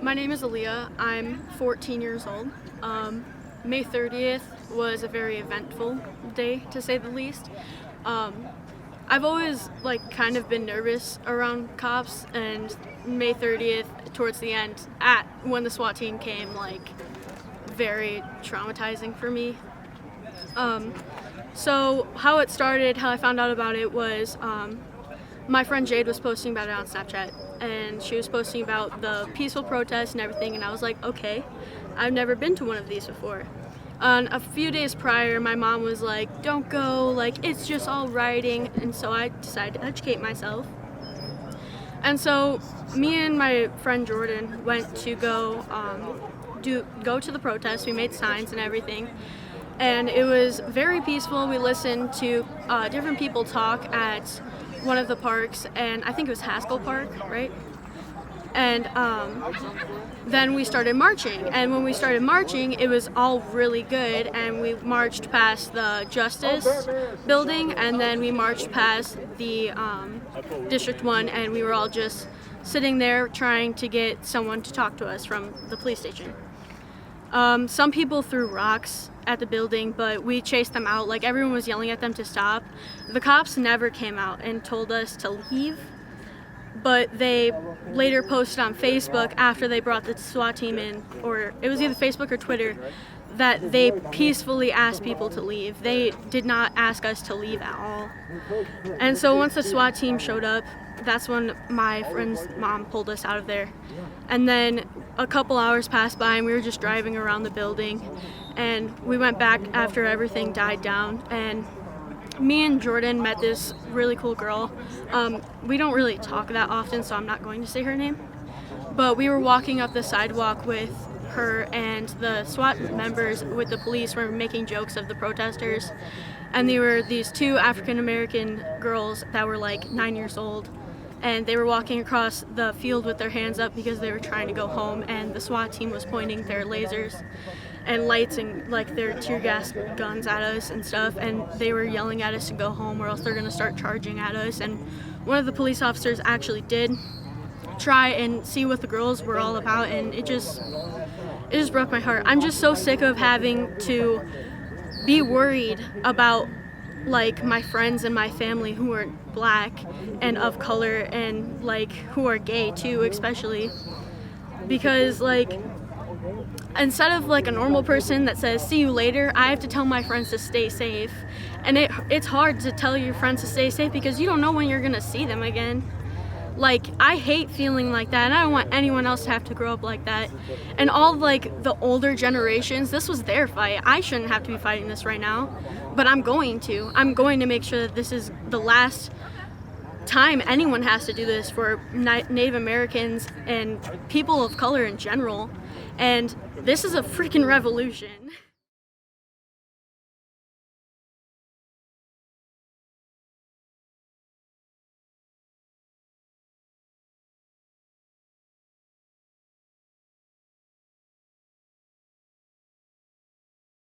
My name is Aaliyah. I'm 14 years old. May 30th was a very eventful day, to say the least. I've always kind of been nervous around cops, and May 30th, towards the end, when the SWAT team came, very traumatizing for me. So how it started, how I found out about it was my friend Jade was posting about it on Snapchat, and she was posting about the peaceful protests and everything, and I was like, okay, I've never been to one of these before. A few days prior, my mom was like, don't go, it's just all rioting, and so I decided to educate myself. And so me and my friend Jordan went to go to the protest. We made signs and everything, and it was very peaceful. We listened to different people talk at one of the parks, and I think it was Haskell Park, right? And then we started marching, and when we started marching, it was all really good, and we marched past the Justice building, and then we marched past the District 1, and we were all just sitting there trying to get someone to talk to us from the police station. Some people threw rocks at the building, but we chased them out. Everyone was yelling at them to stop. The cops never came out and told us to leave, but they later posted on Facebook after they brought the SWAT team in, or it was either Facebook or Twitter, that they peacefully asked people to leave. They did not ask us to leave at all. And so once the SWAT team showed up, that's when my friend's mom pulled us out of there. And then a couple hours passed by, and we were just driving around the building, and we went back after everything died down, and me and Jordan met this really cool girl. We don't really talk that often, so I'm not going to say her name, but we were walking up the sidewalk with her, and the SWAT members with the police were making jokes of the protesters, and they were these two African American girls that were 9 years old, and they were walking across the field with their hands up because they were trying to go home, and the SWAT team was pointing their lasers and lights and their tear gas guns at us and stuff, and they were yelling at us to go home or else they're going to start charging at us. And one of the police officers actually did try and see what the girls were all about, and it just broke my heart. I'm just so sick of having to be worried about my friends and my family who are black and of color, and who are gay too, especially because instead of a normal person that says see you later, I have to tell my friends to stay safe. And it's hard to tell your friends to stay safe because you don't know when you're gonna see them again. I hate feeling like that, and I don't want anyone else to have to grow up like that. And all the older generations, this was their fight. I shouldn't have to be fighting this right now, but I'm going to make sure that this is the last time anyone has to do this for Native Americans and people of color in general. And this is a freaking revolution.